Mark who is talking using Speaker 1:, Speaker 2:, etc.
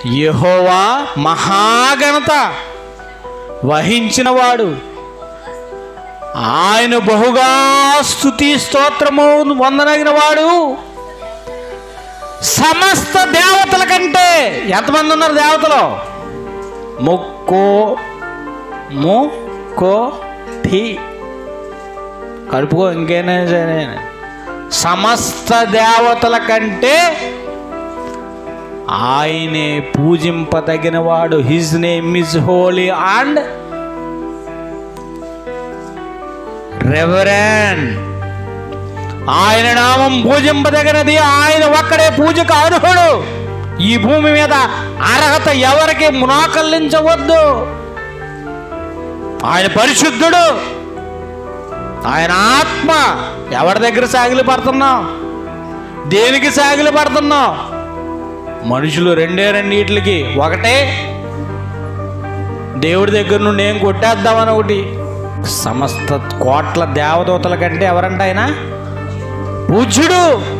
Speaker 1: యెహోవా మహాఘనత వహించినవాడు, ఆయన బహుగా స్తుతి స్తోత్రము వందనగిన వాడు. సమస్త దేవతల కంటే ఎంతమంది ఉన్నారు దేవతలు? ముక్కోటి కలుపుకో, ఇంకేనా సరే. సమస్త దేవతల కంటే ఆయనే పూజింపదగిన వాడు. His name is Holi and reverend. ఆయన నామం పూజింపదగినది. ఆయన ఒక్కడే పూజకు అర్హుడు. ఈ భూమి మీద అర్హత ఎవరికి మునాకల్లించవద్దు. ఆయన పరిశుద్ధుడు. ఆయన ఆత్మ. ఎవరి దగ్గర సాగిలి పడుతున్నావు? దేనికి సాగిలి పడుతున్నావు? మనుషులు రెండింటికి. ఒకటే దేవుడి దగ్గర నుండి ఏం కొట్టేద్దామని ఒకటి. సమస్త కోట్ల దేవదూతల కంటే ఎవరంట ఆయన పూజ్యుడు.